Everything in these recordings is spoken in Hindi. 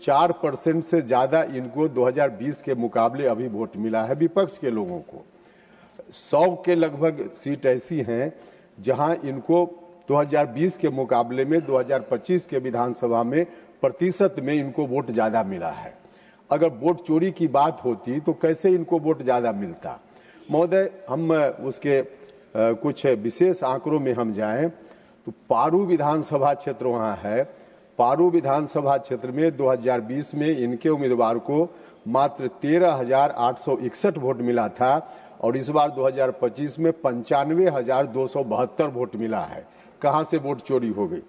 4% से ज्यादा इनको 2020 के मुकाबले अभी वोट मिला है विपक्ष के लोगों को। 100 के लगभग सीट ऐसी हैं जहां इनको 2020 के मुकाबले में 2025 के विधानसभा में प्रतिशत में इनको वोट ज्यादा मिला है। अगर वोट चोरी की बात होती तो कैसे इनको वोट ज्यादा मिलता। महोदय, हम उसके कुछ विशेष आंकड़ों में हम जाएं तो पारू विधानसभा क्षेत्र वहां है। पारू विधानसभा क्षेत्र में 2020 में इनके उम्मीदवार को मात्र 13,861 वोट मिला था और इस बार 2025 में 95,272 वोट मिला है। कहां से वोट चोरी हो गई।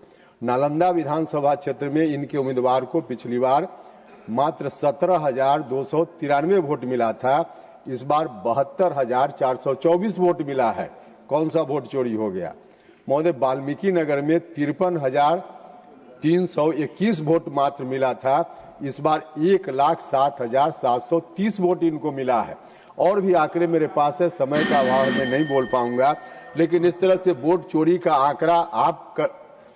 नालंदा विधानसभा क्षेत्र में इनके उम्मीदवार को पिछली बार मात्र 17,293 वोट मिला था, इस बार 72,424 वोट मिला है। कौन सा वोट चोरी हो गया। महोदय, वाल्मीकि नगर में 53,321 वोट मात्र मिला था, इस बार 1,07,730 वोट इनको मिला है। और भी आंकड़े मेरे पास है, समय का अभाव में नहीं बोल पाऊंगा, लेकिन इस तरह से वोट चोरी का आंकड़ा आप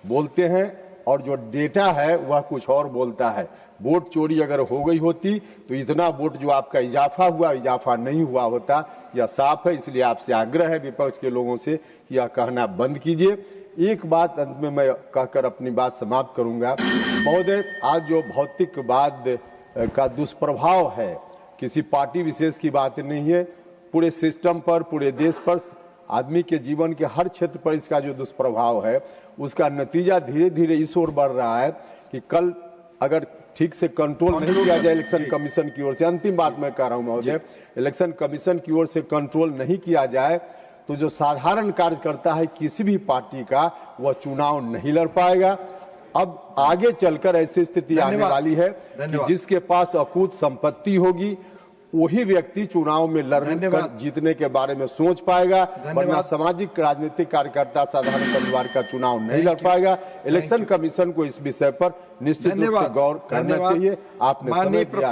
बोलते हैं और जो डेटा है वह कुछ और बोलता है। वोट चोरी अगर हो गई होती तो इतना वोट जो आपका इजाफा नहीं हुआ होता, यह साफ है। इसलिए आपसे आग्रह है विपक्ष के लोगों से कि यह कहना बंद कीजिए। एक बात अंत में मैं कहकर अपनी बात समाप्त करूंगा। महोदय, आज जो भौतिकवाद का दुष्प्रभाव है, किसी पार्टी विशेष की बात नहीं है, पूरे सिस्टम पर, पूरे देश पर, आदमी के जीवन के हर क्षेत्र पर इसका जो दुष्प्रभाव है उसका नतीजा धीरे धीरे इस ओर बढ़ रहा है कि कल अगर ठीक से कंट्रोल नहीं किया जाए इलेक्शन कमीशन की ओर से, अंतिम बात मैं कह रहा हूं महोदय, इलेक्शन कमीशन की ओर से कंट्रोल नहीं किया जाए तो जो साधारण कार्यकर्ता है किसी भी पार्टी का, वह चुनाव नहीं लड़ पाएगा। अब आगे चलकर ऐसी स्थिति आने वाली है कि जिसके पास अकूत संपत्ति होगी वही व्यक्ति चुनाव में लड़ने जीतने के बारे में सोच पाएगा, वरना सामाजिक राजनीतिक कार्यकर्ता साधारण परिवार का चुनाव नहीं लड़ पाएगा। इलेक्शन कमीशन को इस विषय पर निश्चित रूप से गौर करना चाहिए। आपने समय दिया।